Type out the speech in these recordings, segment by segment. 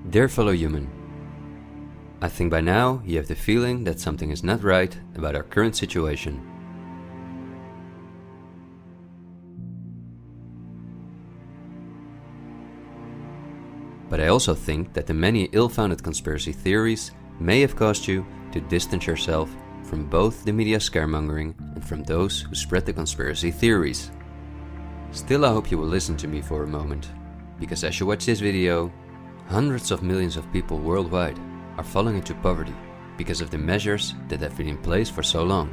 Dear fellow human, I think by now you have the feeling that something is not right about our current situation. But I also think that the many ill-founded conspiracy theories may have caused you to distance yourself from both the media scaremongering and from those who spread the conspiracy theories. Still, I hope you will listen to me for a moment, because as you watch this video, hundreds of millions of people worldwide are falling into poverty because of the measures that have been in place for so long.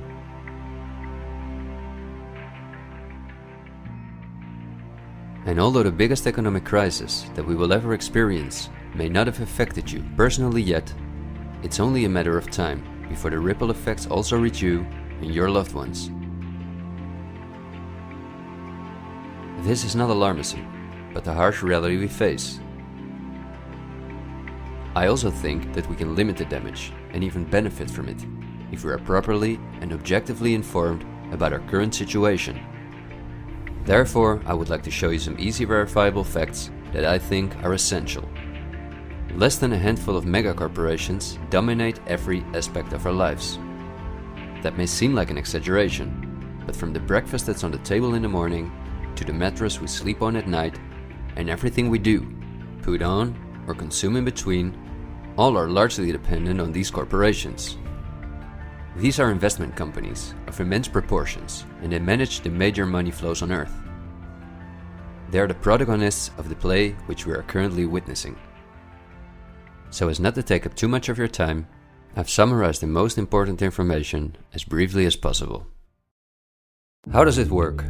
And although the biggest economic crisis that we will ever experience may not have affected you personally yet, it's only a matter of time before the ripple effects also reach you and your loved ones. This is not alarmism, but the harsh reality we face. I also think that we can limit the damage and even benefit from it if we are properly and objectively informed about our current situation. Therefore, I would like to show you some easy verifiable facts that I think are essential. Less than a handful of megacorporations dominate every aspect of our lives. That may seem like an exaggeration, but from the breakfast that's on the table in the morning, to the mattress we sleep on at night, and everything we do, put on, or consume in between, all are largely dependent on these corporations. These are investment companies of immense proportions, and they manage the major money flows on Earth. They are the protagonists of the play which we are currently witnessing. So as not to take up too much of your time, I've summarized the most important information as briefly as possible. How does it work?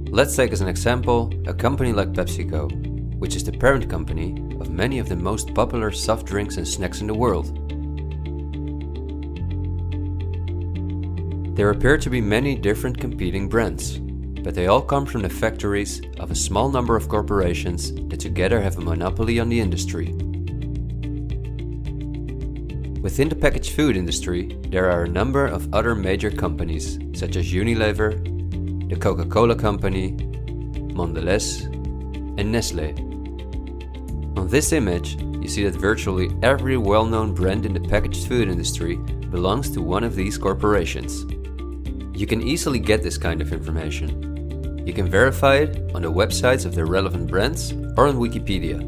Let's take as an example a company like PepsiCo, which is the parent company of many of the most popular soft drinks and snacks in the world. There appear to be many different competing brands, but they all come from the factories of a small number of corporations that together have a monopoly on the industry. Within the packaged food industry, there are a number of other major companies such as Unilever, the Coca-Cola Company, Mondelez, and Nestlé. On this image, you see that virtually every well-known brand in the packaged food industry belongs to one of these corporations. You can easily get this kind of information. You can verify it on the websites of the relevant brands or on Wikipedia.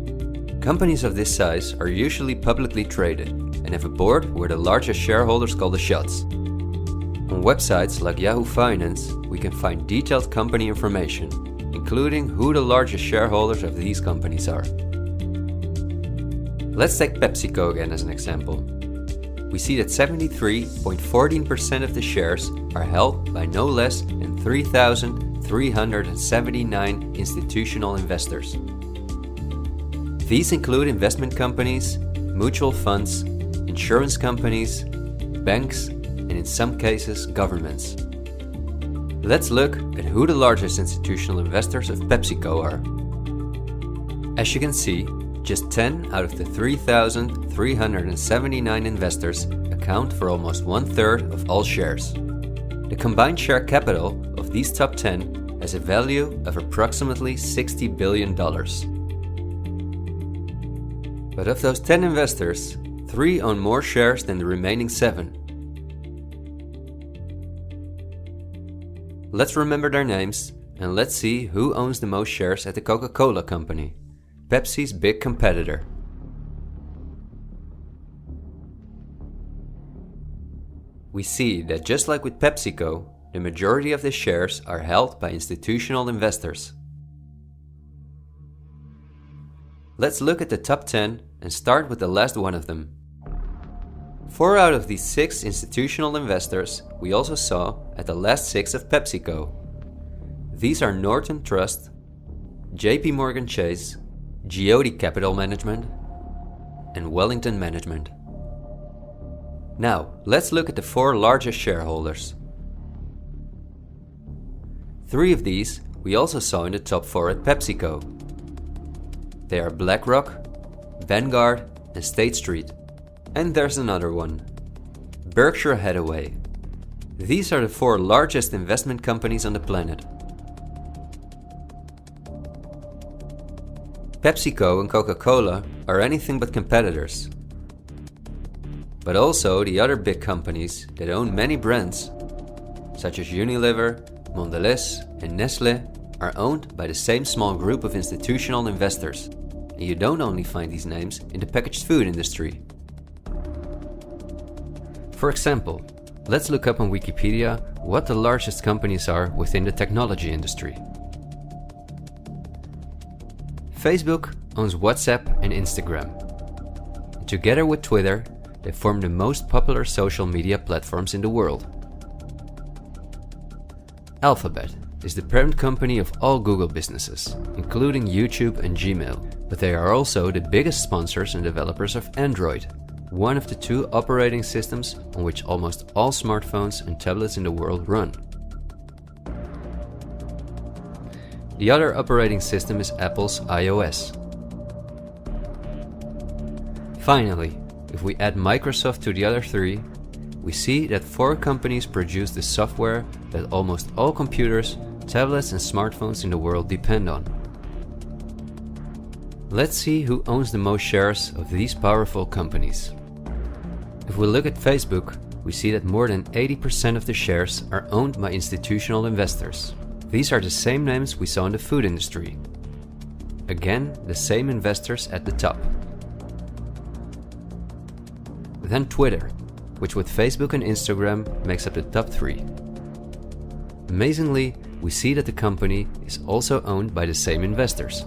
Companies of this size are usually publicly traded and have a board where the largest shareholders call the shots. On websites like Yahoo Finance, we can find detailed company information, including who the largest shareholders of these companies are. Let's take PepsiCo again as an example. We see that 73.14% of the shares are held by no less than 3,379 institutional investors. These include investment companies, mutual funds, insurance companies, banks, and in some cases, governments. Let's look at who the largest institutional investors of PepsiCo are. As you can see, just 10 out of the 3,379 investors account for almost 1/3 of all shares. The combined share capital of these top 10 has a value of approximately $60 billion. But of those 10 investors, 3 own more shares than the remaining 7. Let's remember their names and let's see who owns the most shares at the Coca-Cola Company, Pepsi's big competitor. We see that just like with PepsiCo, the majority of the shares are held by institutional investors. Let's look at the top 10 and start with the last one of them. 4 out of these 6 institutional investors we also saw at the last 6 of PepsiCo. These are Norton Trust, JP Morgan Chase, Geode Capital Management, and Wellington Management. Now, let's look at the 4 largest shareholders. 3 of these we also saw in the top 4 at PepsiCo. They are BlackRock, Vanguard, and State Street. And there's another one, Berkshire Hathaway. These are the 4 largest investment companies on the planet. PepsiCo and Coca-Cola are anything but competitors. But also the other big companies that own many brands, such as Unilever, Mondelez and Nestlé, are owned by the same small group of institutional investors. And you don't only find these names in the packaged food industry. For example, let's look up on Wikipedia what the largest companies are within the technology industry. Facebook owns WhatsApp and Instagram. Together with Twitter, they form the most popular social media platforms in the world. Alphabet is the parent company of all Google businesses, including YouTube and Gmail, but they are also the biggest sponsors and developers of Android, one of the two operating systems on which almost all smartphones and tablets in the world run. The other operating system is Apple's iOS. Finally, if we add Microsoft to the other three, we see that 4 companies produce the software that almost all computers, tablets and smartphones in the world depend on. Let's see who owns the most shares of these powerful companies. If we look at Facebook, we see that more than 80% of the shares are owned by institutional investors. These are the same names we saw in the food industry. Again, the same investors at the top. Then Twitter, which with Facebook and Instagram makes up the top 3. Amazingly, we see that the company is also owned by the same investors.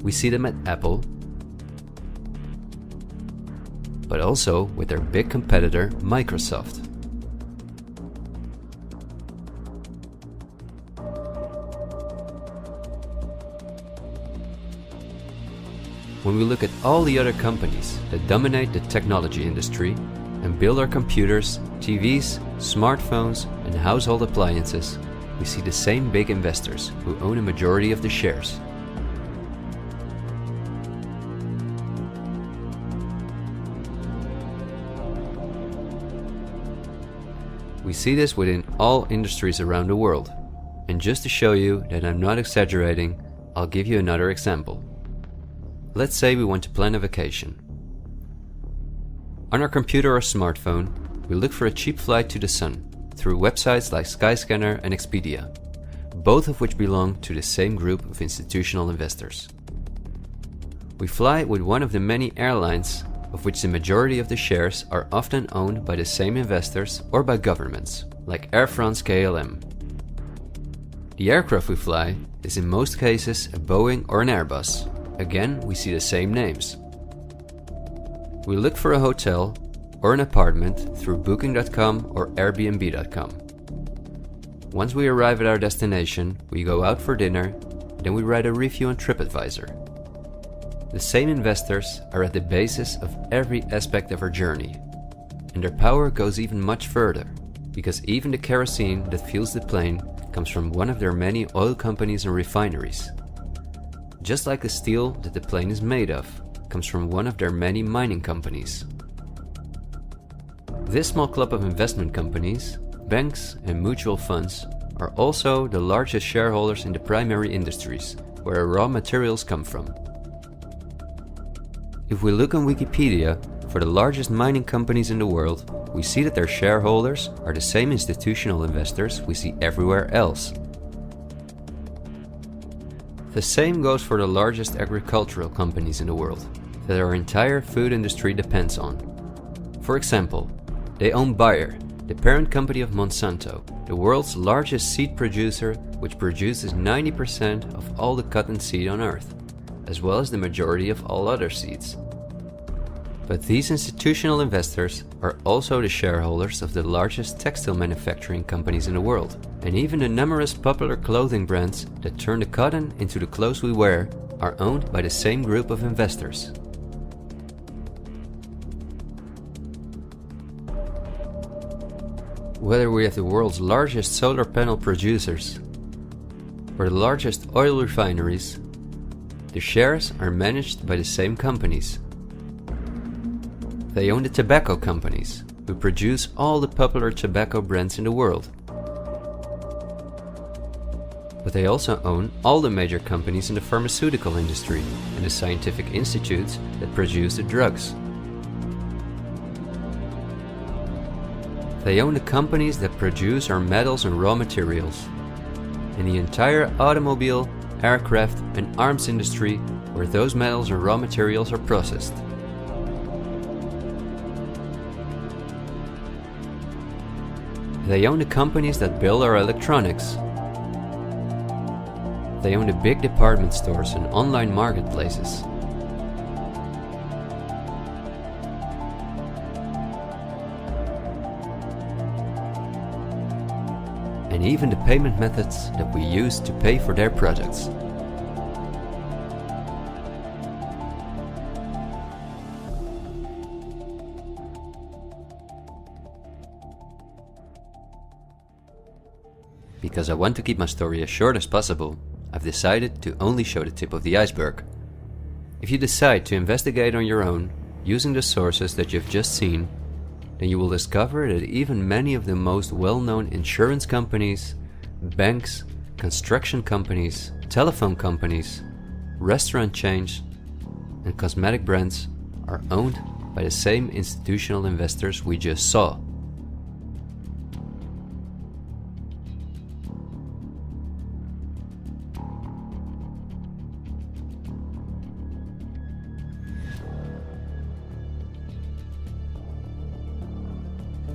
We see them at Apple, but also with their big competitor Microsoft. When we look at all the other companies that dominate the technology industry and build our computers, TVs, smartphones and household appliances, we see the same big investors who own a majority of the shares. We see this within all industries around the world. And just to show you that I'm not exaggerating, I'll give you another example. Let's say we want to plan a vacation. On our computer or smartphone, we look for a cheap flight to the sun through websites like Skyscanner and Expedia, both of which belong to the same group of institutional investors. We fly with one of the many airlines, of which the majority of the shares are often owned by the same investors or by governments, like Air France-KLM. The aircraft we fly is in most cases a Boeing or an Airbus. Again, we see the same names. We look for a hotel or an apartment through Booking.com or Airbnb.com. Once we arrive at our destination, we go out for dinner, then we write a review on TripAdvisor. The same investors are at the basis of every aspect of our journey, and their power goes even much further, because even the kerosene that fuels the plane comes from one of their many oil companies and refineries. Just like the steel that the plane is made of comes from one of their many mining companies. This small club of investment companies, banks and mutual funds are also the largest shareholders in the primary industries, where raw materials come from. If we look on Wikipedia for the largest mining companies in the world, we see that their shareholders are the same institutional investors we see everywhere else. The same goes for the largest agricultural companies in the world, that our entire food industry depends on. For example, they own Bayer, the parent company of Monsanto, the world's largest seed producer, which produces 90% of all the cotton seed on Earth, as well as the majority of all other seeds. But these institutional investors are also the shareholders of the largest textile manufacturing companies in the world, and even the numerous popular clothing brands that turn the cotton into the clothes we wear are owned by the same group of investors. Whether we have the world's largest solar panel producers or the largest oil refineries, the shares are managed by the same companies. They own the tobacco companies, who produce all the popular tobacco brands in the world. But they also own all the major companies in the pharmaceutical industry and the scientific institutes that produce the drugs. They own the companies that produce our metals and raw materials, and the entire automobile, aircraft and arms industry where those metals and raw materials are processed. They own the companies that build our electronics. They own the big department stores and online marketplaces. And even the payment methods that we use to pay for their products. Because I want to keep my story as short as possible, I've decided to only show the tip of the iceberg. If you decide to investigate on your own, using the sources that you've just seen, then you will discover that even many of the most well-known insurance companies, banks, construction companies, telephone companies, restaurant chains, and cosmetic brands are owned by the same institutional investors we just saw.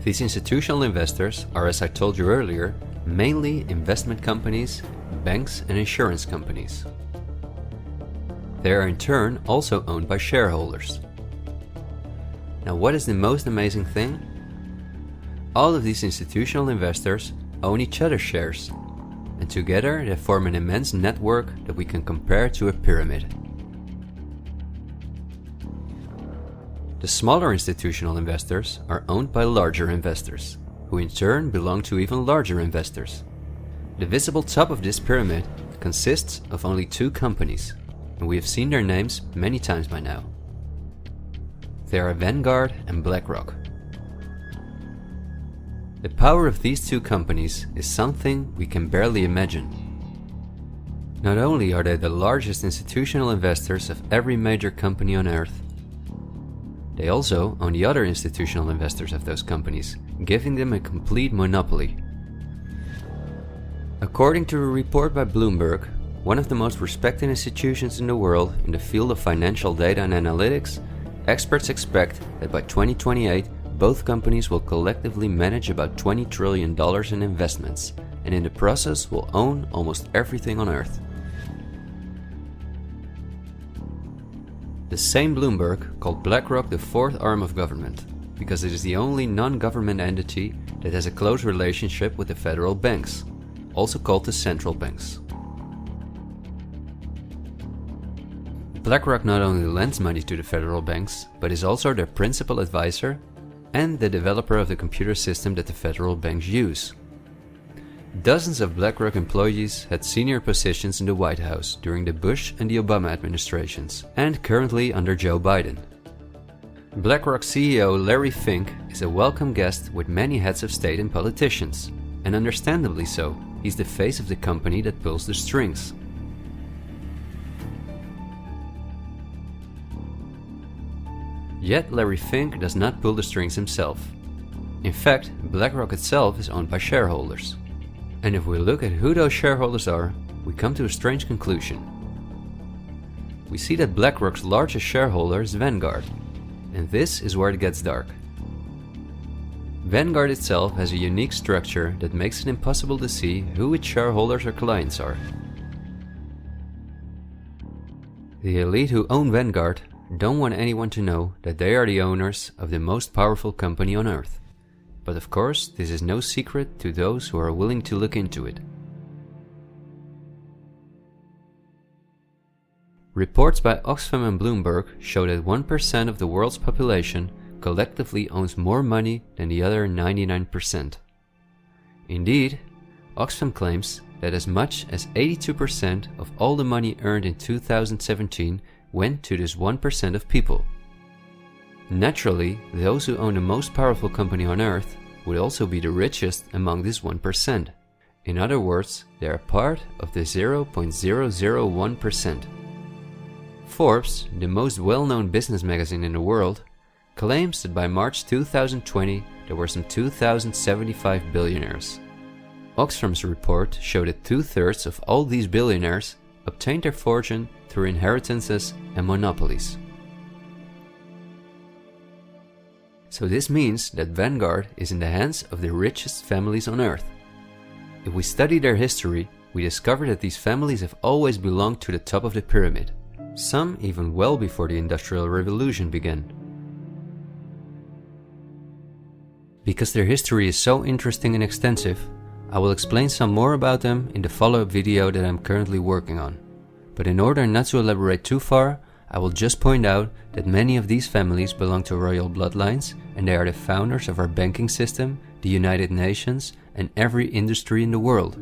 These institutional investors are, as I told you earlier, mainly investment companies, banks and insurance companies. They are in turn also owned by shareholders. Now, what is the most amazing thing? All of these institutional investors own each other's shares, and together they form an immense network that we can compare to a pyramid. The smaller institutional investors are owned by larger investors, who in turn belong to even larger investors. The visible top of this pyramid consists of only two companies, and we have seen their names many times by now. They are Vanguard and BlackRock. The power of these two companies is something we can barely imagine. Not only are they the largest institutional investors of every major company on Earth, they also own the other institutional investors of those companies, giving them a complete monopoly. According to a report by Bloomberg, one of the most respected institutions in the world in the field of financial data and analytics, experts expect that by 2028 both companies will collectively manage about $20 trillion in investments, and in the process will own almost everything on Earth. The same Bloomberg called BlackRock the fourth arm of government, because it is the only non-government entity that has a close relationship with the federal banks, also called the central banks. BlackRock not only lends money to the federal banks, but is also their principal advisor and the developer of the computer system that the federal banks use. Dozens of BlackRock employees had senior positions in the White House during the Bush and the Obama administrations, and currently under Joe Biden. BlackRock CEO Larry Fink is a welcome guest with many heads of state and politicians, and understandably so. He's the face of the company that pulls the strings. Yet Larry Fink does not pull the strings himself. In fact, BlackRock itself is owned by shareholders. And if we look at who those shareholders are, we come to a strange conclusion. We see that BlackRock's largest shareholder is Vanguard, and this is where it gets dark. Vanguard itself has a unique structure that makes it impossible to see who its shareholders or clients are. The elite who own Vanguard don't want anyone to know that they are the owners of the most powerful company on Earth. But of course, this is no secret to those who are willing to look into it. Reports by Oxfam and Bloomberg show that 1% of the world's population collectively owns more money than the other 99%. Indeed, Oxfam claims that as much as 82% of all the money earned in 2017 went to this 1% of people. Naturally, those who own the most powerful company on Earth would also be the richest among this 1%. In other words, they are part of the 0.001%. Forbes, the most well-known business magazine in the world, claims that by March 2020 there were some 2,075 billionaires. Oxfam's report showed that 2/3 of all these billionaires obtained their fortune through inheritances and monopolies. So this means that Vanguard is in the hands of the richest families on earth. If we study their history, we discover that these families have always belonged to the top of the pyramid, some even well before the Industrial Revolution began. Because their history is so interesting and extensive, I will explain some more about them in the follow-up video that I'm currently working on. But in order not to elaborate too far, I will just point out that many of these families belong to royal bloodlines, and they are the founders of our banking system, the United Nations, and every industry in the world.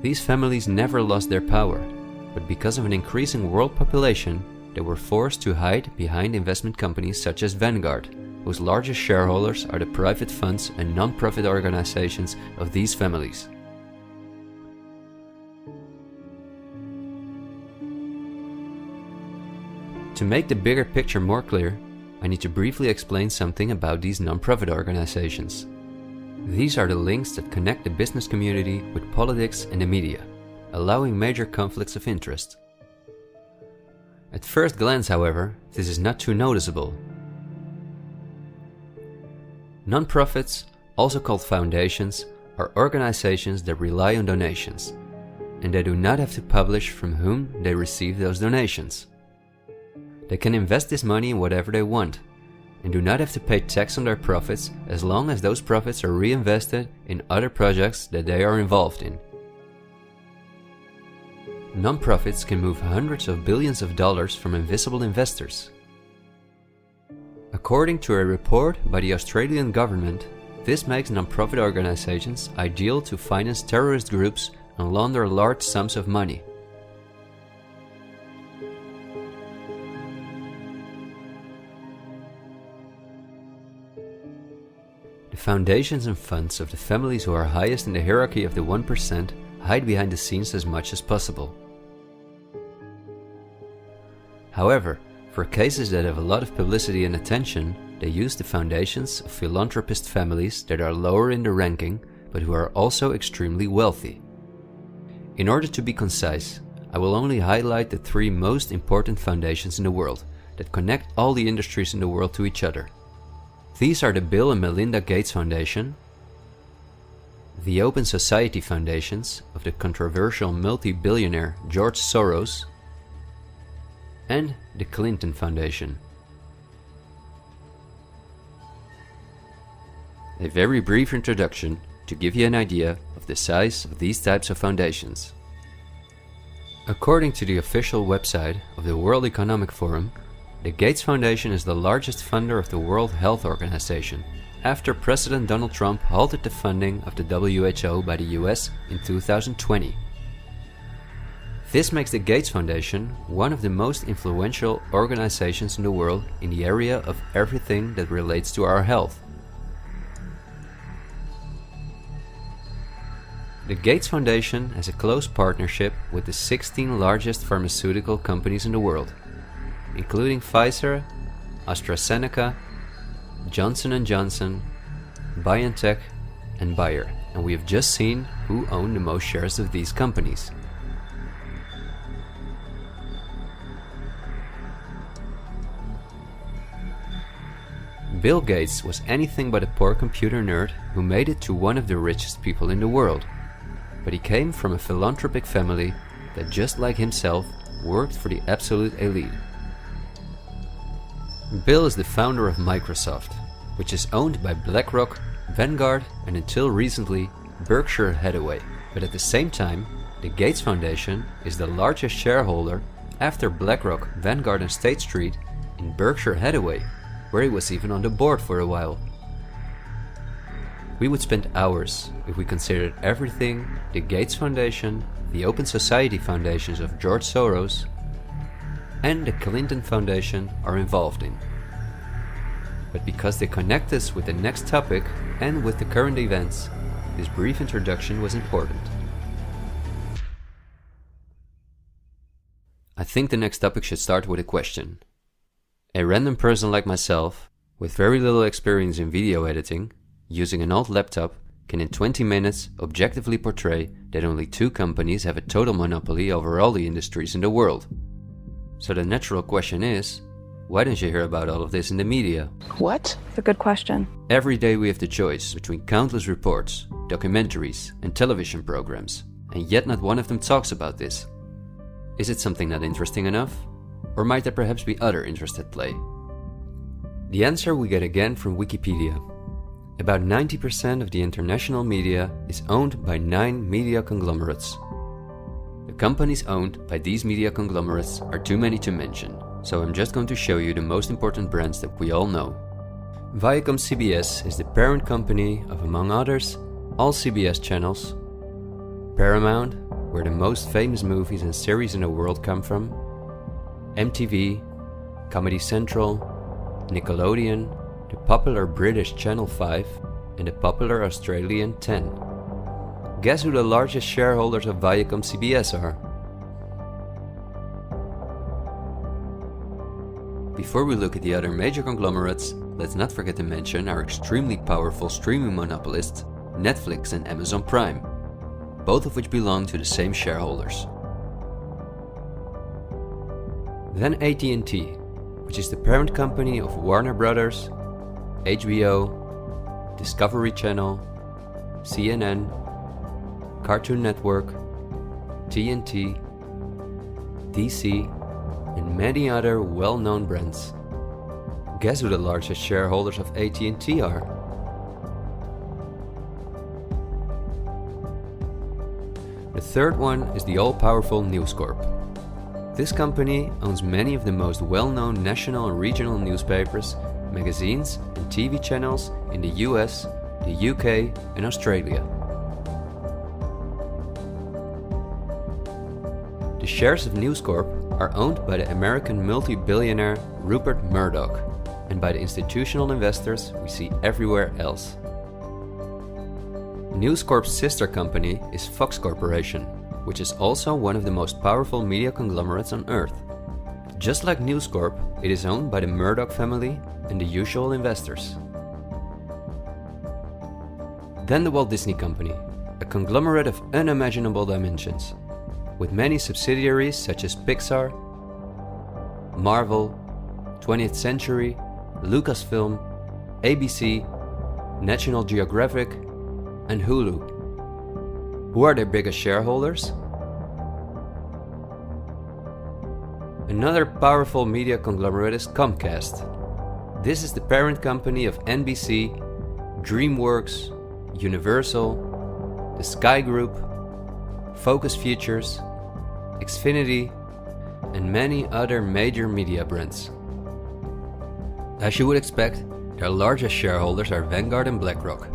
These families never lost their power, but because of an increasing world population, they were forced to hide behind investment companies such as Vanguard, whose largest shareholders are the private funds and non-profit organizations of these families. To make the bigger picture more clear, I need to briefly explain something about these non-profit organizations. These are the links that connect the business community with politics and the media, allowing major conflicts of interest. At first glance, however, this is not too noticeable. Non-profits, also called foundations, are organizations that rely on donations, and they do not have to publish from whom they receive those donations. They can invest this money in whatever they want, and do not have to pay tax on their profits as long as those profits are reinvested in other projects that they are involved in. Non-profits can move hundreds of billions of dollars from invisible investors. According to a report by the Australian government, this makes non-profit organizations ideal to finance terrorist groups and launder large sums of money. The foundations and funds of the families who are highest in the hierarchy of the 1% hide behind the scenes as much as possible. However, for cases that have a lot of publicity and attention, they use the foundations of philanthropist families that are lower in the ranking, but who are also extremely wealthy. In order to be concise, I will only highlight the 3 most important foundations in the world that connect all the industries in the world to each other. These are the Bill and Melinda Gates Foundation, the Open Society Foundations of the controversial multi-billionaire George Soros, and the Clinton Foundation. A very brief introduction to give you an idea of the size of these types of foundations. According to the official website of the World Economic Forum, the Gates Foundation is the largest funder of the World Health Organization, after President Donald Trump halted the funding of the WHO by the US in 2020. This makes the Gates Foundation one of the most influential organizations in the world in the area of everything that relates to our health. The Gates Foundation has a close partnership with the 16 largest pharmaceutical companies in the world, including Pfizer, AstraZeneca, Johnson & Johnson, BioNTech, and Bayer, and we have just seen who own the most shares of these companies. Bill Gates was anything but a poor computer nerd who made it to one of the richest people in the world, but he came from a philanthropic family that, just like himself, worked for the absolute elite. Bill is the founder of Microsoft, which is owned by BlackRock, Vanguard, and until recently Berkshire Hathaway. But at the same time, the Gates Foundation is the largest shareholder after BlackRock, Vanguard, and State Street in Berkshire Hathaway, where he was even on the board for a while. We would spend hours if we considered everything the Gates Foundation, the Open Society Foundations of George Soros, and the Clinton Foundation are involved in. But because they connect us with the next topic and with the current events, this brief introduction was important. I think the next topic should start with a question. A random person like myself, with very little experience in video editing, using an old laptop, can in 20 minutes objectively portray that only 2 companies have a total monopoly over all the industries in the world. So the natural question is, why don't you hear about all of this in the media? What? It's a good question. Every day we have the choice between countless reports, documentaries, and television programs, and yet not one of them talks about this. Is it something not interesting enough? Or might there perhaps be other interests at play? The answer we get again from Wikipedia. About 90% of the international media is owned by 9 media conglomerates. The companies owned by these media conglomerates are too many to mention, so I'm just going to show you the most important brands that we all know. Viacom CBS is the parent company of, among others, all CBS channels, Paramount, where the most famous movies and series in the world come from, MTV, Comedy Central, Nickelodeon, the popular British Channel 5 and the popular Australian 10. Guess who the largest shareholders of Viacom CBS are? Before we look at the other major conglomerates, let's not forget to mention our extremely powerful streaming monopolists, Netflix and Amazon Prime, both of which belong to the same shareholders. Then AT&T, which is the parent company of Warner Brothers, HBO, Discovery Channel, CNN, Cartoon Network, TNT, DC, and many other well-known brands. Guess who the largest shareholders of AT&T are? The third one is the all-powerful News Corp. This company owns many of the most well-known national and regional newspapers, magazines, and TV channels in the US, the UK, and Australia. The shares of News Corp are owned by the American multi-billionaire Rupert Murdoch and by the institutional investors we see everywhere else. News Corp's sister company is Fox Corporation, which is also one of the most powerful media conglomerates on Earth. Just like News Corp, it is owned by the Murdoch family and the usual investors. Then the Walt Disney Company, a conglomerate of unimaginable dimensions, with many subsidiaries such as Pixar, Marvel, 20th Century, Lucasfilm, ABC, National Geographic, and Hulu. Who are their biggest shareholders? Another powerful media conglomerate is Comcast. This is the parent company of NBC, DreamWorks, Universal, the Sky Group, Focus Features, Xfinity, and many other major media brands. As you would expect, their largest shareholders are Vanguard and BlackRock.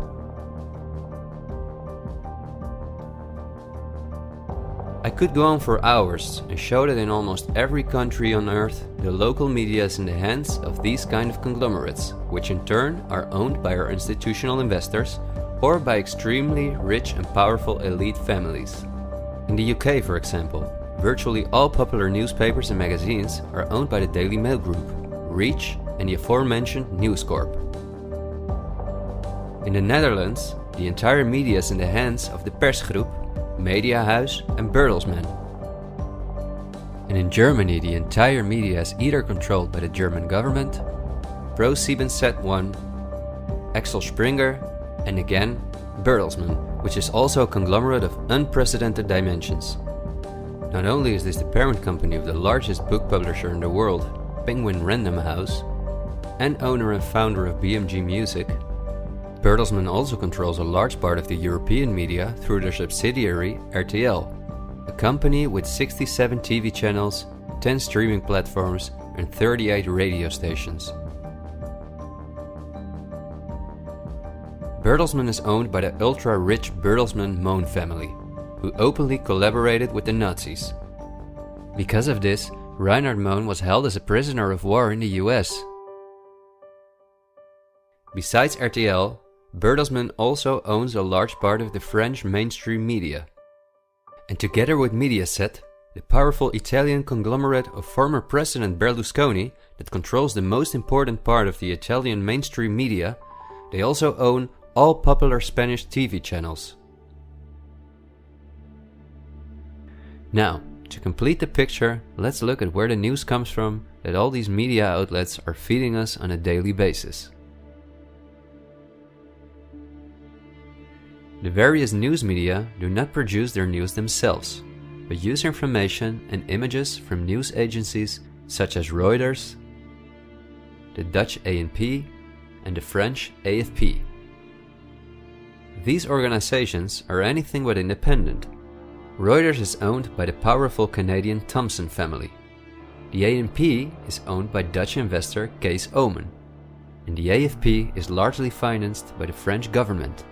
I could go on for hours and show that in almost every country on Earth, the local media is in the hands of these kind of conglomerates, which in turn are owned by our institutional investors or by extremely rich and powerful elite families. In the UK, for example, virtually all popular newspapers and magazines are owned by the Daily Mail Group, Reach, and the aforementioned News Corp. In the Netherlands, the entire media is in the hands of the Persgroep, Mediahuis, and Bertelsmann. And in Germany, the entire media is either controlled by the German government, ProSiebenSat.1, Axel Springer, and again, Bertelsmann, which is also a conglomerate of unprecedented dimensions. Not only is this the parent company of the largest book publisher in the world, Penguin Random House, and owner and founder of BMG Music, Bertelsmann also controls a large part of the European media through their subsidiary RTL, a company with 67 TV channels, 10 streaming platforms, and 38 radio stations. Bertelsmann is owned by the ultra-rich Bertelsmann-Mohn family, who openly collaborated with the Nazis. Because of this, Reinhard Mohn was held as a prisoner of war in the US. Besides RTL, Bertelsmann also owns a large part of the French mainstream media. And together with Mediaset, the powerful Italian conglomerate of former President Berlusconi that controls the most important part of the Italian mainstream media, they also own all popular Spanish TV channels. Now, to complete the picture, let's look at where the news comes from that all these media outlets are feeding us on a daily basis. The various news media do not produce their news themselves, but use information and images from news agencies such as Reuters, the Dutch ANP, and the French AFP. These organizations are anything but independent. Reuters is owned by the powerful Canadian Thomson family. The ANP is owned by Dutch investor Kees Omen, and the AFP is largely financed by the French government.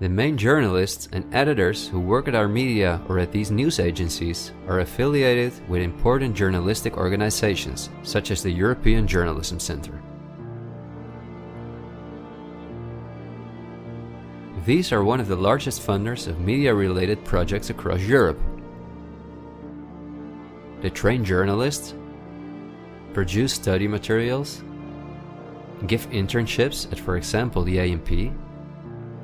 The main journalists and editors who work at our media or at these news agencies are affiliated with important journalistic organizations, such as the European Journalism Centre. These are one of the largest funders of media-related projects across Europe. They train journalists, produce study materials, give internships at, for example, the ANP,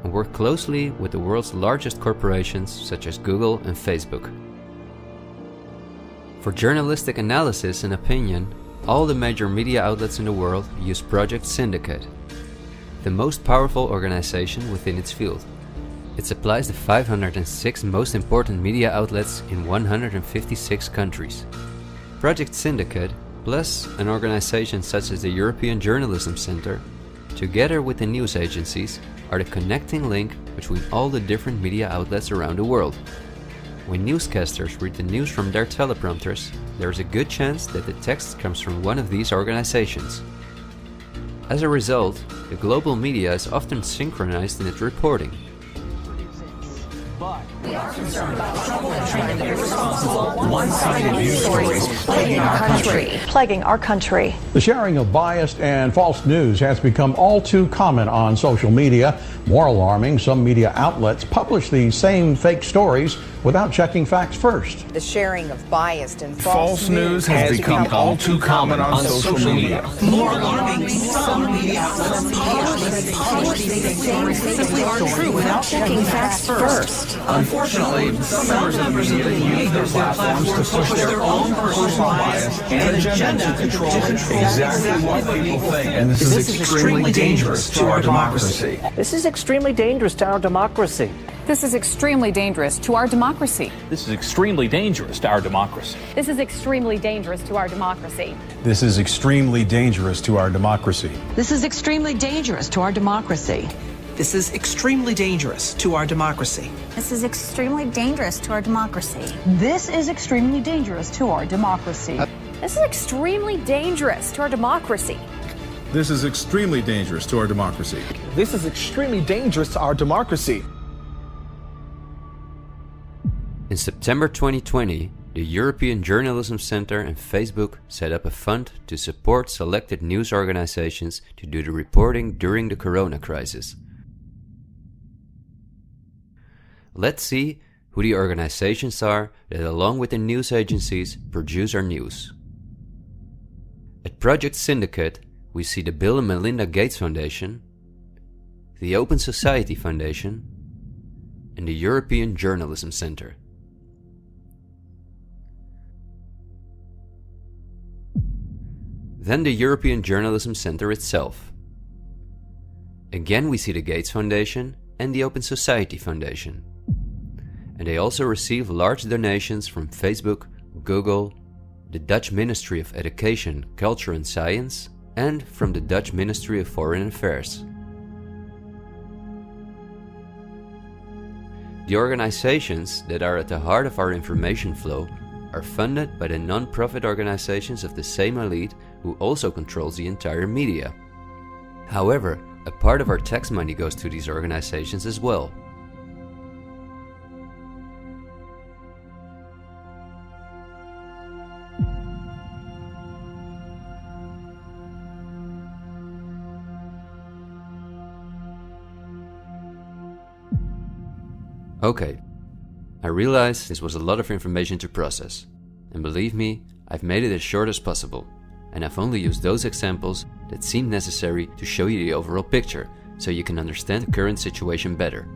and work closely with the world's largest corporations such as Google and Facebook. For journalistic analysis and opinion, all the major media outlets in the world use Project Syndicate, the most powerful organization within its field. It supplies the 506 most important media outlets in 156 countries. Project Syndicate, plus an organization such as the European Journalism Centre, together with the news agencies, are the connecting link between all the different media outlets around the world. When newscasters read the news from their teleprompters, there is a good chance that the text comes from one of these organizations. As a result, the global media is often synchronized in its reporting. We are concerned about trouble and trend of irresponsible, one-sided news stories plaguing our country. The sharing of biased and false news has become all too common on social media. More alarming, some media outlets publish these same fake stories without checking facts first. The sharing of biased and false news has become all too common on social media. More alarming, some media outlets publish these same fake stories without checking facts first. Unfortunately, some members of the media use their platforms to push their own personal bias and agenda to control exactly what people think. And this is extremely dangerous to our democracy. This is extremely dangerous to our democracy. This is extremely dangerous to our democracy. This is extremely dangerous to our democracy. This is extremely dangerous to our democracy. This is extremely dangerous to our democracy. This is extremely dangerous to our democracy. This is extremely dangerous to our democracy. This is extremely dangerous to our democracy. This is extremely dangerous to our democracy. This is extremely dangerous to our democracy. This is extremely dangerous to our democracy. This is extremely dangerous to our democracy. In September 2020, the European Journalism Centre and Facebook set up a fund to support selected news organizations to do the reporting during the corona crisis. Let's see who the organizations are that, along with the news agencies, produce our news. At Project Syndicate, we see the Bill and Melinda Gates Foundation, the Open Society Foundation, and the European Journalism Centre. Then the European Journalism Centre itself. Again we see the Gates Foundation and the Open Society Foundation. And they also receive large donations from Facebook, Google, the Dutch Ministry of Education, Culture and Science, and from the Dutch Ministry of Foreign Affairs. The organizations that are at the heart of our information flow are funded by the non-profit organizations of the same elite who also controls the entire media. However, a part of our tax money goes to these organizations as well. Okay, I realize this was a lot of information to process, and believe me, I've made it as short as possible, and I've only used those examples that seem necessary to show you the overall picture, so you can understand the current situation better.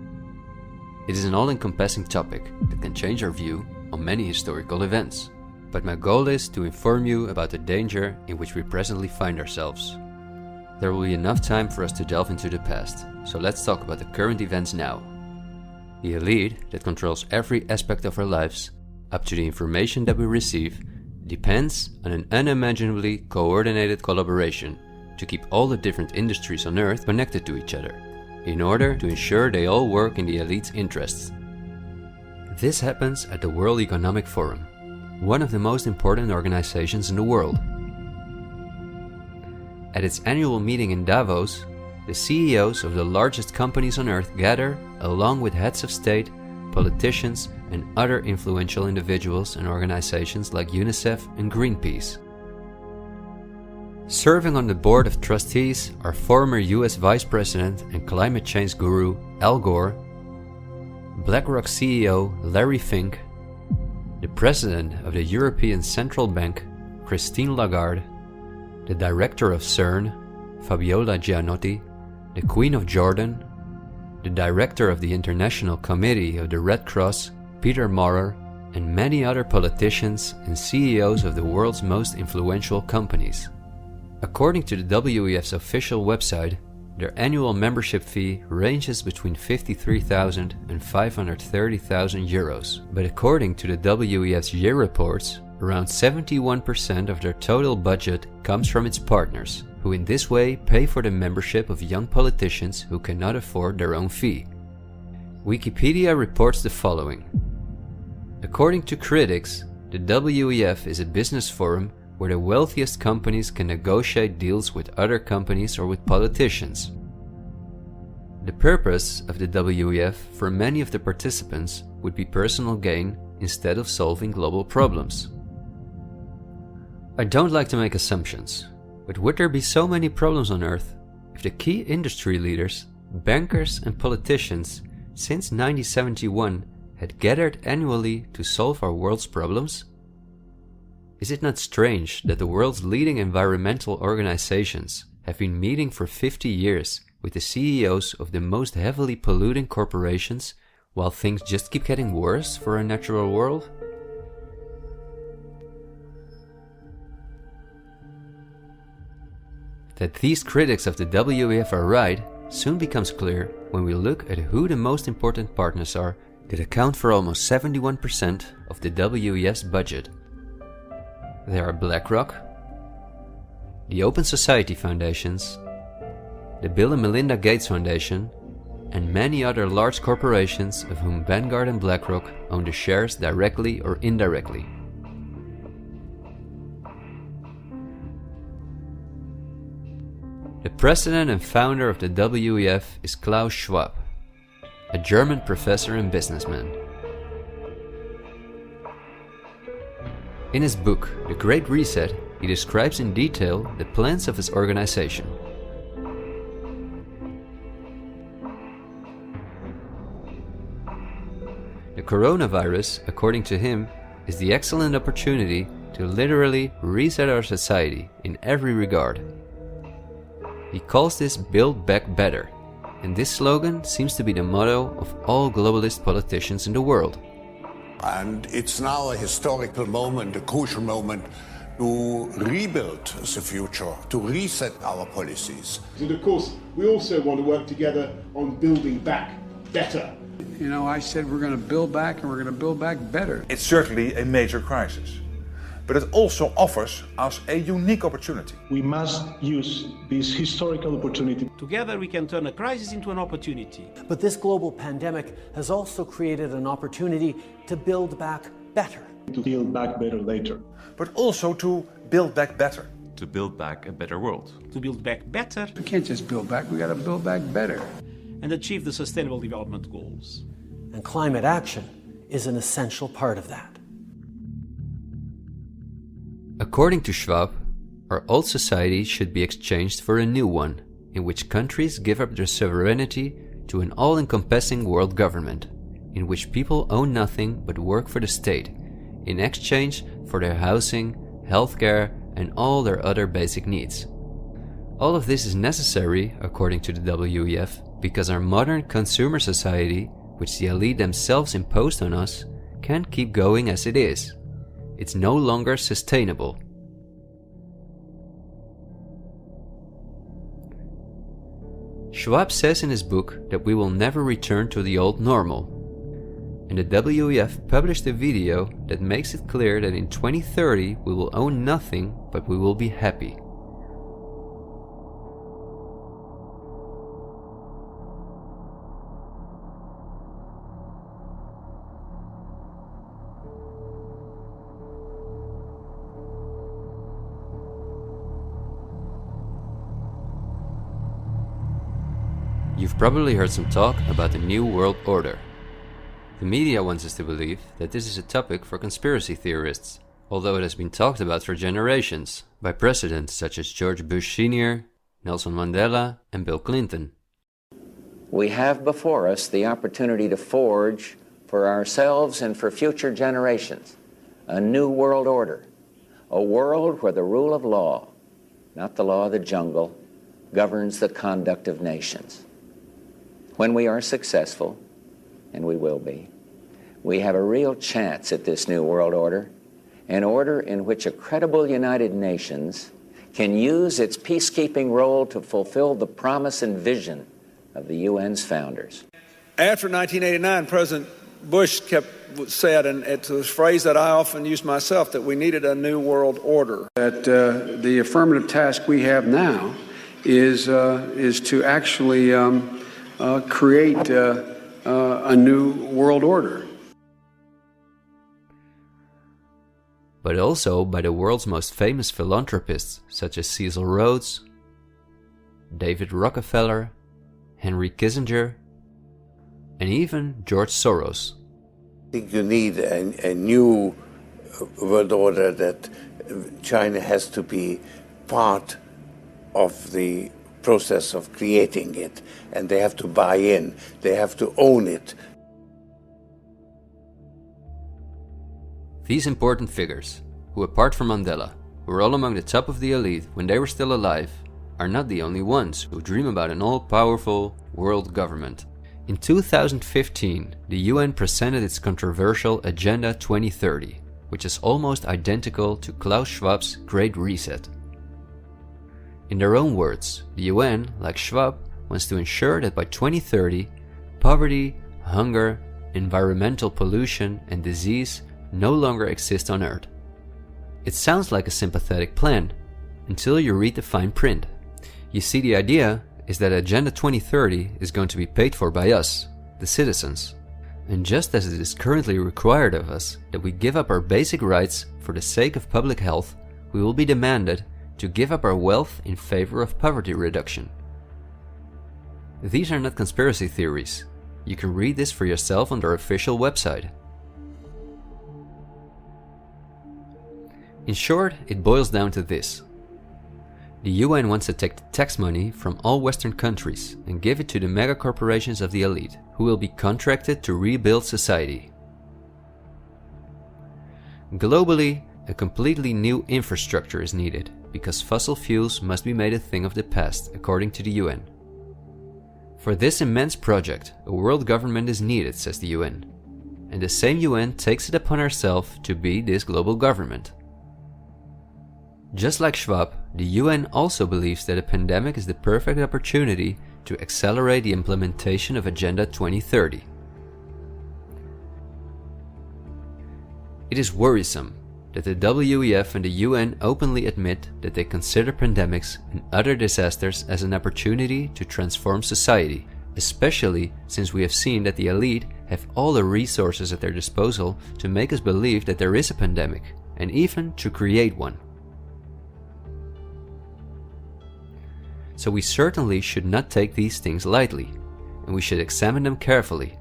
It is an all-encompassing topic that can change our view on many historical events, but my goal is to inform you about the danger in which we presently find ourselves. There will be enough time for us to delve into the past, so let's talk about the current events now. The elite that controls every aspect of our lives, up to the information that we receive, depends on an unimaginably coordinated collaboration to keep all the different industries on Earth connected to each other, in order to ensure they all work in the elite's interests. This happens at the World Economic Forum, one of the most important organizations in the world. At its annual meeting in Davos, the CEOs of the largest companies on Earth gather along with heads of state, politicians, and other influential individuals and organizations like UNICEF and Greenpeace. Serving on the board of trustees are former US Vice President and climate change guru Al Gore, BlackRock CEO Larry Fink, the President of the European Central Bank Christine Lagarde, the Director of CERN Fabiola Gianotti, the Queen of Jordan, the Director of the International Committee of the Red Cross Peter Maurer, and many other politicians and CEOs of the world's most influential companies. According to the WEF's official website, their annual membership fee ranges between 53,000 and 530,000 euros. But according to the WEF's year reports, around 71% of their total budget comes from its partners, who in this way pay for the membership of young politicians who cannot afford their own fee. Wikipedia reports the following. According to critics, the WEF is a business forum where the wealthiest companies can negotiate deals with other companies or with politicians. The purpose of the WEF for many of the participants would be personal gain instead of solving global problems. I don't like to make assumptions, but would there be so many problems on Earth if the key industry leaders, bankers and politicians since 1971 had gathered annually to solve our world's problems? Is it not strange that the world's leading environmental organizations have been meeting for 50 years with the CEOs of the most heavily polluting corporations while things just keep getting worse for our natural world? That these critics of the WEF are right soon becomes clear when we look at who the most important partners are that account for almost 71% of the WEF's budget. There are BlackRock, the Open Society Foundations, the Bill and Melinda Gates Foundation, and many other large corporations of whom Vanguard and BlackRock own the shares directly or indirectly. The president and founder of the WEF is Klaus Schwab, a German professor and businessman. In his book, The Great Reset, he describes in detail the plans of his organization. The coronavirus, according to him, is the excellent opportunity to literally reset our society in every regard. He calls this Build Back Better, and this slogan seems to be the motto of all globalist politicians in the world. And it's now a historical moment, a crucial moment, to rebuild the future, to reset our policies. And of course, we also want to work together on building back better. You know, I said we're going to build back and we're going to build back better. It's certainly a major crisis, but it also offers us a unique opportunity. We must use this historical opportunity. Together we can turn a crisis into an opportunity. But this global pandemic has also created an opportunity to build back better. To build back better later. But also to build back better. To build back a better world. To build back better. We can't just build back, we got to build back better. And achieve the Sustainable Development Goals. And climate action is an essential part of that. According to Schwab, our old society should be exchanged for a new one, in which countries give up their sovereignty to an all-encompassing world government, in which people own nothing but work for the state, in exchange for their housing, healthcare, and all their other basic needs. All of this is necessary, according to the WEF, because our modern consumer society, which the elite themselves imposed on us, can't keep going as it is. It's no longer sustainable. Schwab says in his book that we will never return to the old normal. And the WEF published a video that makes it clear that in 2030 we will own nothing, but we will be happy. You've probably heard some talk about the New World Order. The media wants us to believe that this is a topic for conspiracy theorists, although it has been talked about for generations by presidents such as George Bush Sr., Nelson Mandela, and Bill Clinton. We have before us the opportunity to forge for ourselves and for future generations a new world order, a world where the rule of law, not the law of the jungle, governs the conduct of nations. When we are successful, and we will be, we have a real chance at this new world order, an order in which a credible United Nations can use its peacekeeping role to fulfill the promise and vision of the UN's founders. After 1989, President Bush said, and it's a phrase that I often use myself, that we needed a new world order. That the affirmative task we have now is to actually create a new world order. But also by the world's most famous philanthropists such as Cecil Rhodes, David Rockefeller, Henry Kissinger, and even George Soros. I think you need a new world order, that China has to be part of the process of creating it, and they have to buy in, they have to own it. These important figures, who apart from Mandela, were all among the top of the elite when they were still alive, are not the only ones who dream about an all-powerful world government. In 2015, the UN presented its controversial Agenda 2030, which is almost identical to Klaus Schwab's Great Reset. In their own words, the UN, like Schwab, wants to ensure that by 2030, poverty, hunger, environmental pollution, and disease no longer exist on Earth. It sounds like a sympathetic plan, until you read the fine print. You see, the idea is that Agenda 2030 is going to be paid for by us, the citizens. And just as it is currently required of us that we give up our basic rights for the sake of public health, we will be demanded to give up our wealth in favor of poverty reduction. These are not conspiracy theories. You can read this for yourself on their official website. In short, it boils down to this. The UN wants to take the tax money from all Western countries and give it to the mega corporations of the elite, who will be contracted to rebuild society. Globally, a completely new infrastructure is needed, because fossil fuels must be made a thing of the past, according to the UN. For this immense project, a world government is needed, says the UN. And the same UN takes it upon herself to be this global government. Just like Schwab, the UN also believes that a pandemic is the perfect opportunity to accelerate the implementation of Agenda 2030. It is worrisome that the WEF and the UN openly admit that they consider pandemics and other disasters as an opportunity to transform society, especially since we have seen that the elite have all the resources at their disposal to make us believe that there is a pandemic, and even to create one. So we certainly should not take these things lightly, and we should examine them carefully.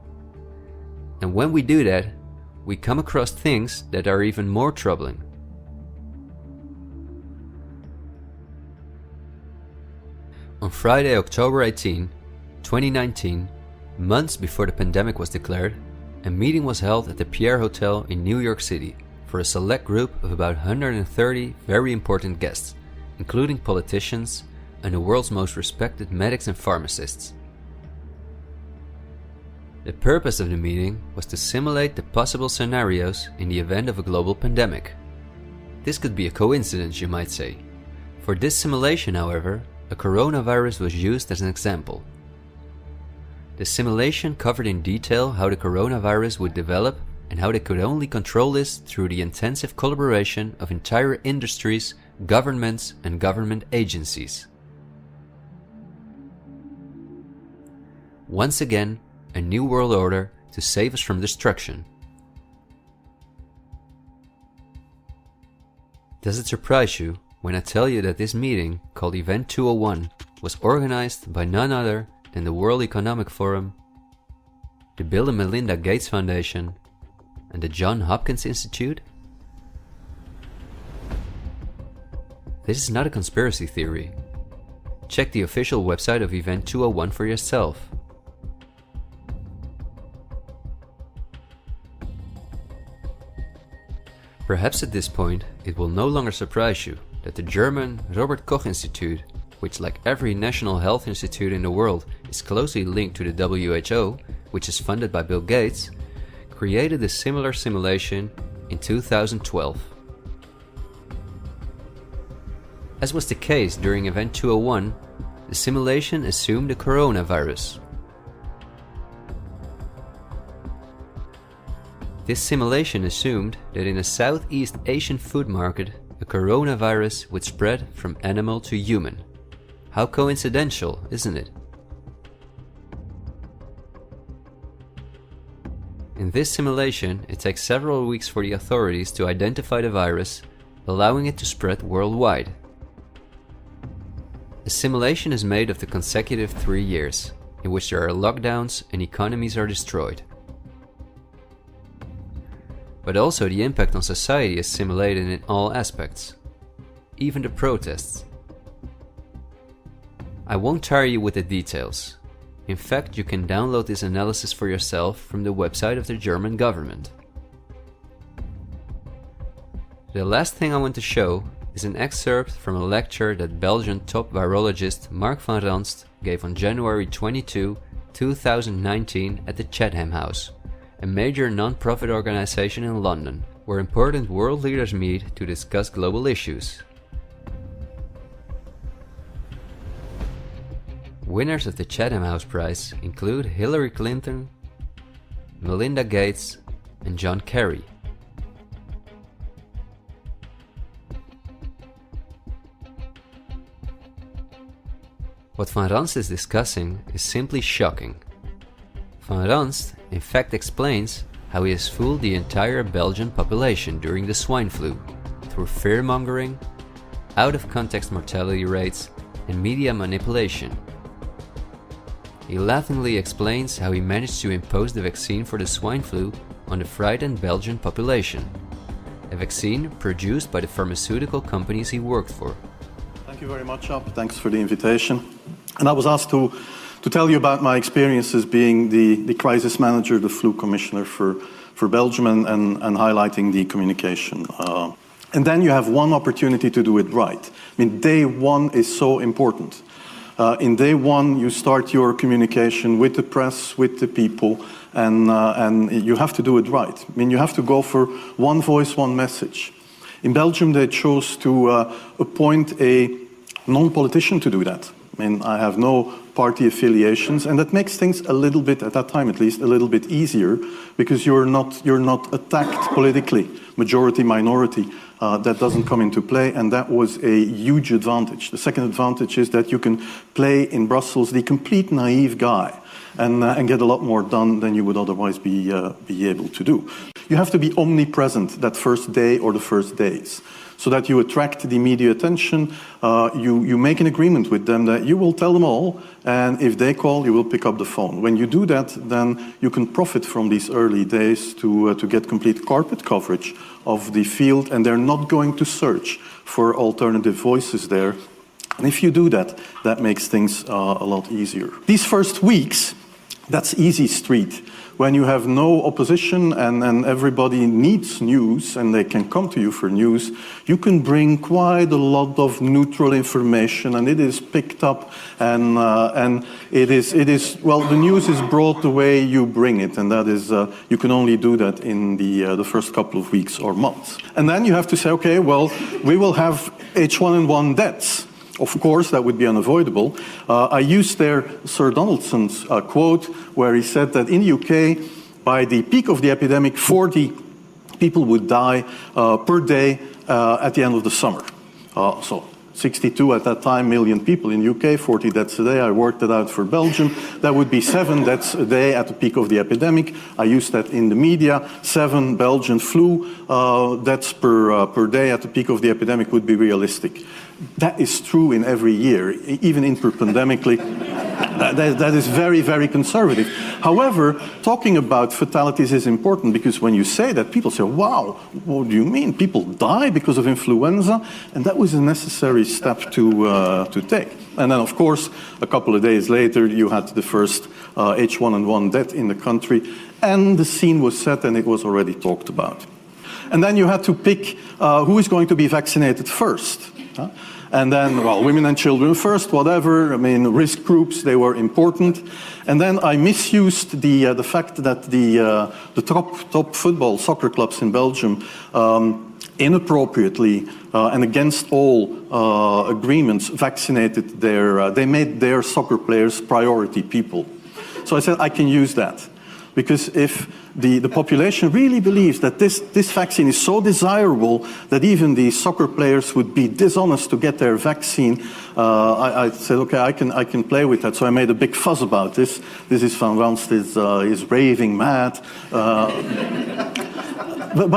And when we do that, we come across things that are even more troubling. On Friday, October 18, 2019, months before the pandemic was declared, a meeting was held at the Pierre Hotel in New York City for a select group of about 130 very important guests, including politicians and the world's most respected medics and pharmacists. The purpose of the meeting was to simulate the possible scenarios in the event of a global pandemic. This could be a coincidence, you might say. For this simulation, however, a coronavirus was used as an example. The simulation covered in detail how the coronavirus would develop and how they could only control this through the intensive collaboration of entire industries, governments, and government agencies. Once again, a new world order to save us from destruction. Does it surprise you when I tell you that this meeting, called Event 201, was organized by none other than the World Economic Forum, the Bill and Melinda Gates Foundation, and the Johns Hopkins Institute? This is not a conspiracy theory. Check the official website of Event 201 for yourself. Perhaps at this point, it will no longer surprise you that the German Robert Koch Institute, which like every national health institute in the world is closely linked to the WHO, which is funded by Bill Gates, created a similar simulation in 2012. As was the case during Event 201, the simulation assumed the coronavirus. This simulation assumed that in a Southeast Asian food market, a coronavirus would spread from animal to human. How coincidental, isn't it? In this simulation, it takes several weeks for the authorities to identify the virus, allowing it to spread worldwide. The simulation is made of the consecutive 3 years, in which there are lockdowns and economies are destroyed. But also the impact on society is simulated in all aspects, even the protests. I won't tire you with the details. In fact, you can download this analysis for yourself from the website of the German government. The last thing I want to show is an excerpt from a lecture that Belgian top virologist Mark van Ranst gave on January 22, 2019 at the Chatham House, a major non-profit organization in London, where important world leaders meet to discuss global issues. Winners of the Chatham House Prize include Hillary Clinton, Melinda Gates, and John Kerry. What Van Ranst is discussing is simply shocking. Van Ranst in fact explains how he has fooled the entire Belgian population during the swine flu through fear-mongering, out-of-context mortality rates, and media manipulation. He laughingly explains how he managed to impose the vaccine for the swine flu on the frightened Belgian population, a vaccine produced by the pharmaceutical companies he worked for. Thank you very much, Ab. Thanks for the invitation. And I was asked to tell you about my experiences being the crisis manager, the flu commissioner for Belgium, and highlighting the communication. And then you have one opportunity to do it right. I mean, day one is so important. In day one, you start your communication with the press, with the people, and you have to do it right. I mean, you have to go for one voice, one message. In Belgium, they chose to appoint a non-politician to do that. I mean, I have no party affiliations, and that makes things a little bit, at that time at least, a little bit easier, because you're not attacked politically, majority, minority. That doesn't come into play, and that was a huge advantage. The second advantage is that you can play in Brussels the complete naive guy and get a lot more done than you would otherwise be able to do. You have to be omnipresent that first day or the first days, so that you attract the media attention. You make an agreement with them that you will tell them all, and if they call, you will pick up the phone. When you do that, then you can profit from these early days to get complete carpet coverage of the field, and they're not going to search for alternative voices there. And if you do that, that makes things a lot easier. These first weeks, that's easy street. when you have no opposition and everybody needs news and they can come to you for news, you can bring quite a lot of neutral information, and it is picked up, and it is well, the news is brought the way you bring it, and that is you can only do that in the first couple of weeks or months. And then you have to say, okay, well, we will have H1N1 deaths. Of course, that would be unavoidable. I used there Sir Donaldson's quote, where he said that in the UK, by the peak of the epidemic, 40 people would die per day at the end of the summer. So 62 at that time million people in the UK, 40 deaths a day. I worked it out for Belgium. That would be 7 deaths a day at the peak of the epidemic. I used that in the media. 7 Belgian flu deaths per day at the peak of the epidemic would be realistic. That is true in every year, even interpandemically. That is very, very conservative. However, talking about fatalities is important, because when you say that, people say, wow, what do you mean? People die because of influenza? And that was a necessary step to take. And then, of course, a couple of days later, you had the first H1N1 death in the country, and the scene was set and it was already talked about. And then you had to pick who is going to be vaccinated first. And then, well, women and children first, whatever. I mean, risk groups, they were important. And then I misused the fact that the top football soccer clubs in Belgium inappropriately and against all agreements vaccinated they made their soccer players priority people. So I said I can use that, because if the population really believes that this vaccine is so desirable that even the soccer players would be dishonest to get their vaccine, I said, okay, I can play with that. So I made a big fuss about this. This is Van Ranst is raving mad, but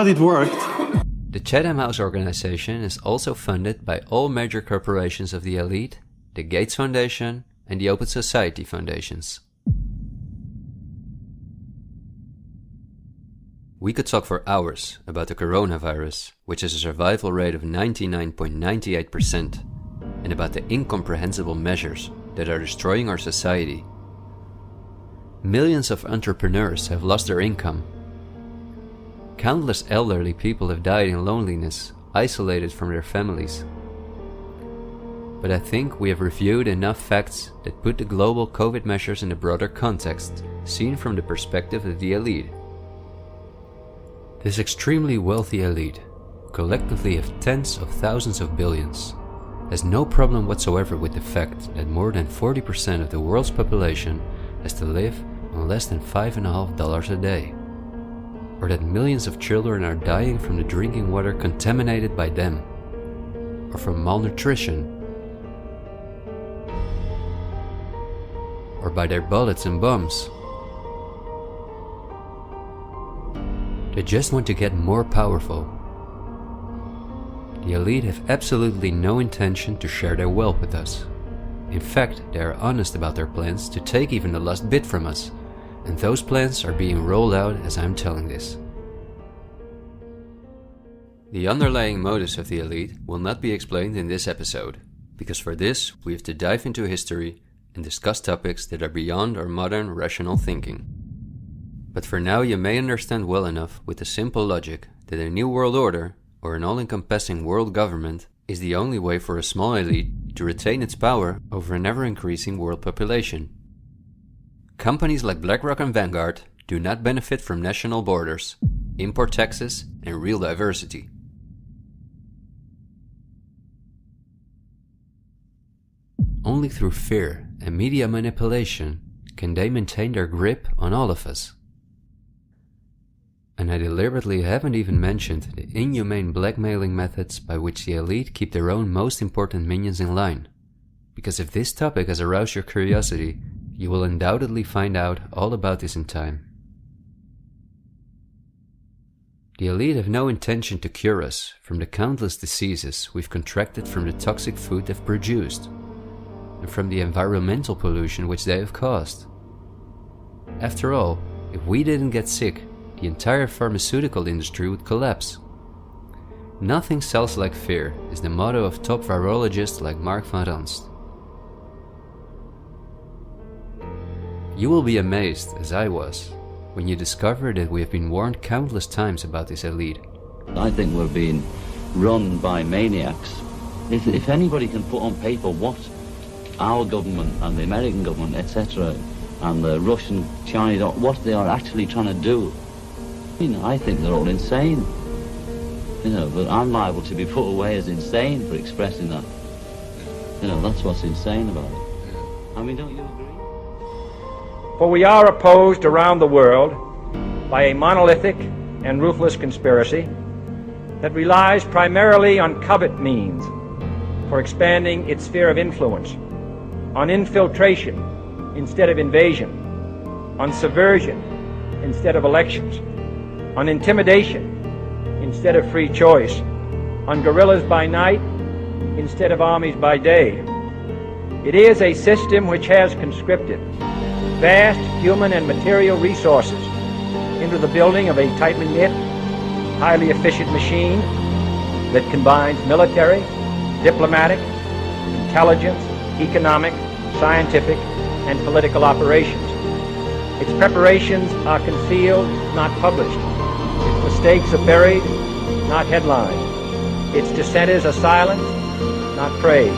it worked. The Chatham House organization is also funded by all major corporations of the elite, the Gates Foundation and the Open Society Foundations. We could talk for hours about the coronavirus, which has a survival rate of 99.98%, and about the incomprehensible measures that are destroying our society. Millions of entrepreneurs have lost their income. Countless elderly people have died in loneliness, isolated from their families. But I think we have reviewed enough facts that put the global COVID measures in a broader context, seen from the perspective of the elite. This extremely wealthy elite, collectively of tens of thousands of billions, has no problem whatsoever with the fact that more than 40% of the world's population has to live on less than $5.50 a day, or that millions of children are dying from the drinking water contaminated by them, or from malnutrition, or by their bullets and bombs. They just want to get more powerful. The elite have absolutely no intention to share their wealth with us. In fact, they are honest about their plans to take even the last bit from us, and those plans are being rolled out as I'm telling this. The underlying motives of the elite will not be explained in this episode, because for this we have to dive into history and discuss topics that are beyond our modern rational thinking. But for now you may understand well enough with the simple logic that a new world order, or an all-encompassing world government, is the only way for a small elite to retain its power over an ever-increasing world population. Companies like BlackRock and Vanguard do not benefit from national borders, import taxes, and real diversity. Only through fear and media manipulation can they maintain their grip on all of us. And I deliberately haven't even mentioned the inhumane blackmailing methods by which the elite keep their own most important minions in line. Because if this topic has aroused your curiosity, you will undoubtedly find out all about this in time. The elite have no intention to cure us from the countless diseases we've contracted from the toxic food they've produced, and from the environmental pollution which they have caused. After all, if we didn't get sick, the entire pharmaceutical industry would collapse. Nothing sells like fear is the motto of top virologists like Mark van Ranst. You will be amazed, as I was, when you discover that we have been warned countless times about this elite. I think we're being run by maniacs. If anybody can put on paper what our government and the American government, etc., and the Russian, Chinese, what they are actually trying to do, I think they're all insane. But I'm liable to be put away as insane for expressing that. That's what's insane about it. Don't you agree? For we are opposed around the world by a monolithic and ruthless conspiracy that relies primarily on covert means for expanding its sphere of influence, on infiltration instead of invasion, on subversion instead of elections, on intimidation instead of free choice, on guerrillas by night instead of armies by day. It is a system which has conscripted vast human and material resources into the building of a tightly knit, highly efficient machine that combines military, diplomatic, intelligence, economic, scientific, and political operations. Its preparations are concealed, not published. Its mistakes are buried, not headlined. Its dissenters are silenced, not praised.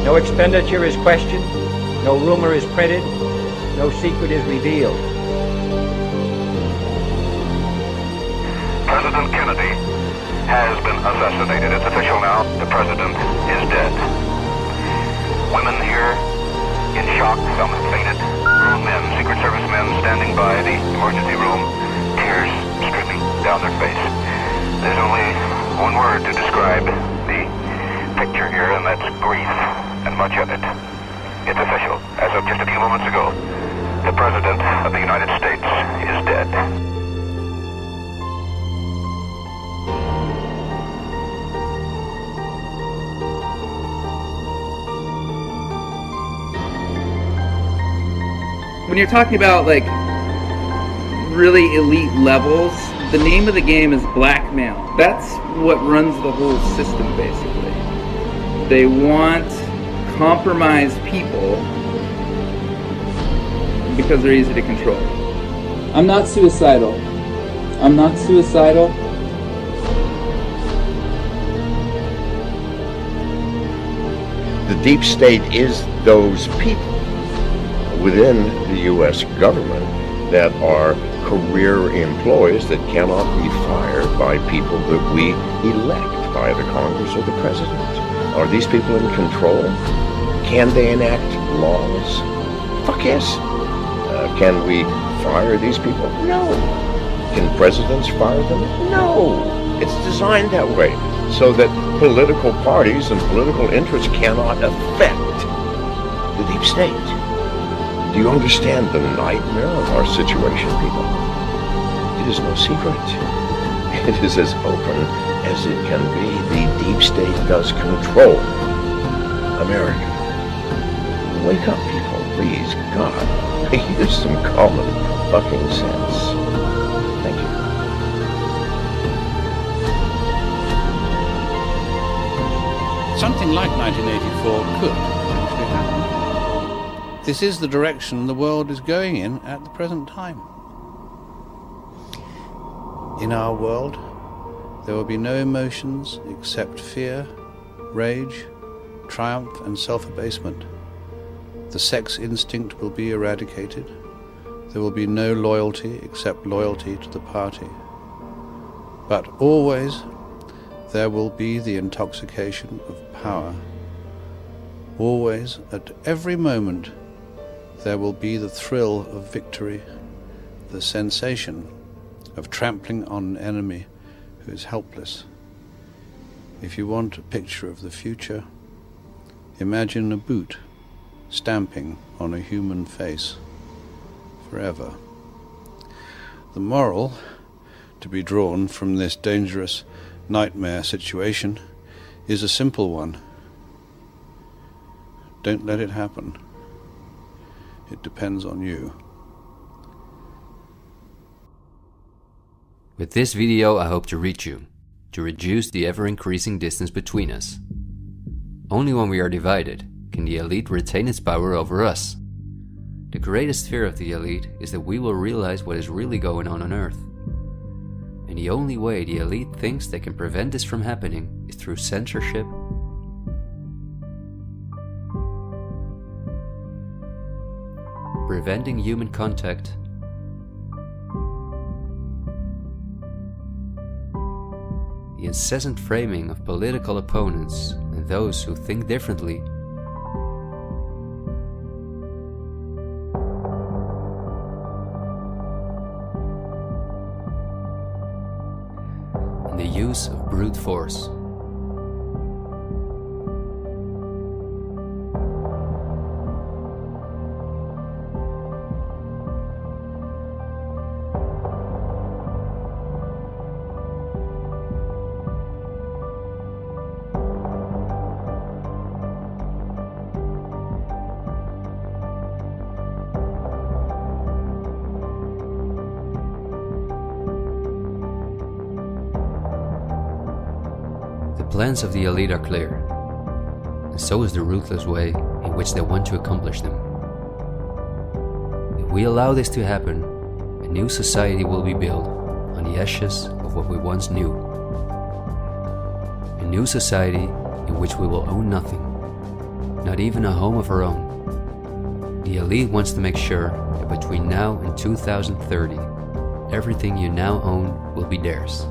No expenditure is questioned, no rumor is printed, no secret is revealed. President Kennedy has been assassinated. It's official now. The president is dead. Women here in shock, some have fainted. Grown men, Secret Service men standing by the emergency room, tears streaming down their face. There's only one word to describe the picture here, and that's grief, and much of it. It's official. As of just a few moments ago, the President of the United States is dead. When you're talking about really elite levels, the name of the game is blackmail. That's what runs the whole system, basically. They want compromised people because they're easy to control. I'm not suicidal. I'm not suicidal. The deep state is those people within the U.S. government that are career employees that cannot be fired by people that we elect, by the Congress or the President. Are these people in control? Can they enact laws? Fuck yes. Can we fire these people? No. Can presidents fire them? No. It's designed that way so that political parties and political interests cannot affect the deep state. Do you understand the nightmare of our situation, people? It is no secret. It is as open as it can be. The deep state does control America. Wake up, people, please. God, use some common fucking sense. Thank you. Something like 1984 could actually happen. This is the direction the world is going in at the present time. In our world, there will be no emotions except fear, rage, triumph, and self-abasement. The sex instinct will be eradicated. There will be no loyalty except loyalty to the party. But always there will be the intoxication of power. Always, at every moment, there will be the thrill of victory, the sensation of trampling on an enemy who is helpless. If you want a picture of the future, imagine a boot stamping on a human face forever. The moral to be drawn from this dangerous nightmare situation is a simple one. Don't let it happen. It depends on you. With this video, I hope to reach you, to reduce the ever-increasing distance between us. Only when we are divided can the elite retain its power over us. the greatest fear of the elite is that we will realize what is really going on Earth. And the only way the elite thinks they can prevent this from happening is through censorship, preventing human contact, the incessant framing of political opponents and those who think differently, and the use of brute force. The plans of the elite are clear, and so is the ruthless way in which they want to accomplish them. If we allow this to happen, a new society will be built on the ashes of what we once knew. A new society in which we will own nothing, not even a home of our own. The elite wants to make sure that between now and 2030, everything you now own will be theirs.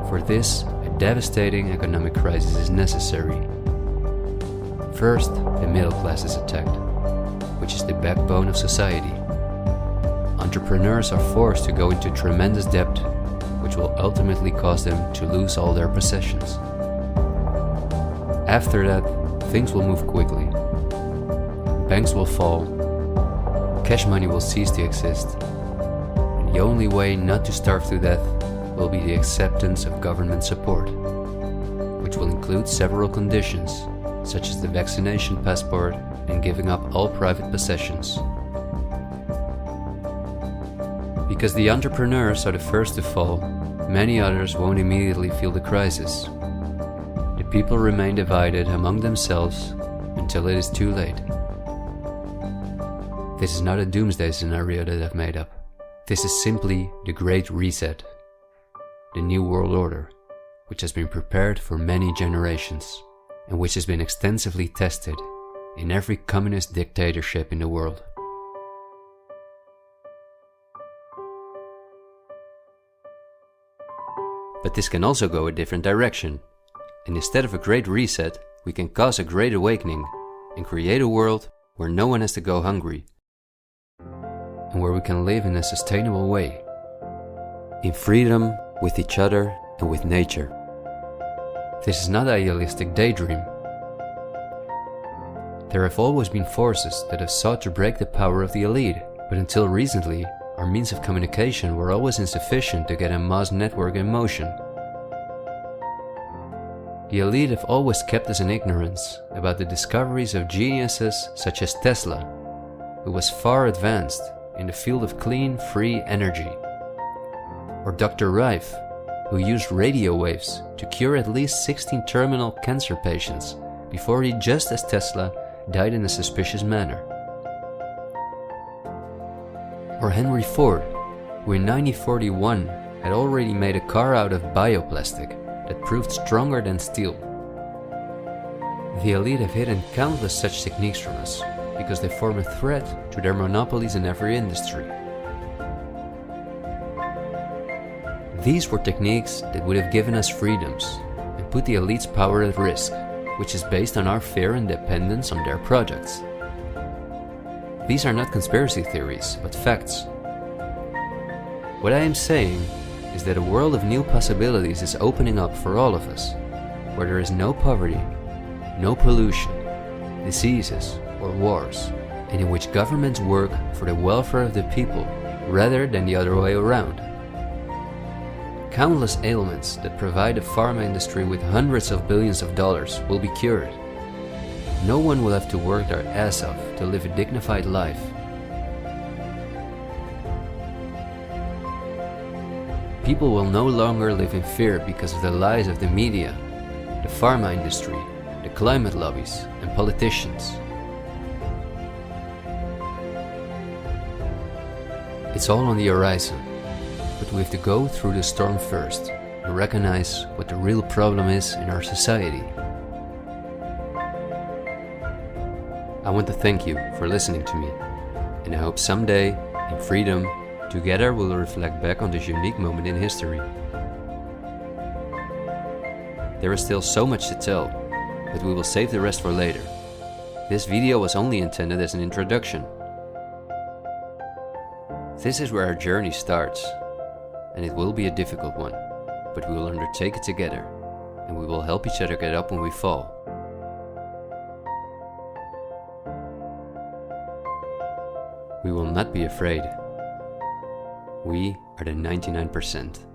For this, devastating economic crisis is necessary. First, the middle class is attacked, which is the backbone of society. Entrepreneurs are forced to go into tremendous debt, which will ultimately cause them to lose all their possessions. After that, things will move quickly. Banks will fall, cash money will cease to exist, and the only way not to starve to death will be the acceptance of government support, which will include several conditions, such as the vaccination passport and giving up all private possessions. Because the entrepreneurs are the first to fall, many others won't immediately feel the crisis. The people remain divided among themselves until it is too late. This is not a doomsday scenario that I've made up. This is simply the Great Reset. The New World Order, which has been prepared for many generations, and which has been extensively tested in every communist dictatorship in the world. But this can also go a different direction, and instead of a great reset, we can cause a great awakening and create a world where no one has to go hungry, and where we can live in a sustainable way, in freedom, with each other and with nature. This is not an idealistic daydream. There have always been forces that have sought to break the power of the elite, but until recently, our means of communication were always insufficient to get a mass network in motion. The elite have always kept us in ignorance about the discoveries of geniuses such as Tesla, who was far advanced in the field of clean, free energy. Or Dr. Rife, who used radio waves to cure at least 16 terminal cancer patients before he, just as Tesla, died in a suspicious manner. Or Henry Ford, who in 1941 had already made a car out of bioplastic that proved stronger than steel. The elite have hidden countless such techniques from us because they form a threat to their monopolies in every industry. These were techniques that would have given us freedoms and put the elite's power at risk, which is based on our fear and dependence on their projects. These are not conspiracy theories, but facts. What I am saying is that a world of new possibilities is opening up for all of us, where there is no poverty, no pollution, diseases, or wars, and in which governments work for the welfare of the people rather than the other way around. Countless ailments that provide the pharma industry with hundreds of billions of dollars will be cured. No one will have to work their ass off to live a dignified life. People will no longer live in fear because of the lies of the media, the pharma industry, the climate lobbies, and politicians. It's all on the horizon, but we have to go through the storm first and recognize what the real problem is in our society. I want to thank you for listening to me, and I hope someday, in freedom, together we'll reflect back on this unique moment in history. There is still so much to tell, but we will save the rest for later. This video was only intended as an introduction. This is where our journey starts, and it will be a difficult one, but we will undertake it together, and we will help each other get up when we fall. We will not be afraid. We are the 99%.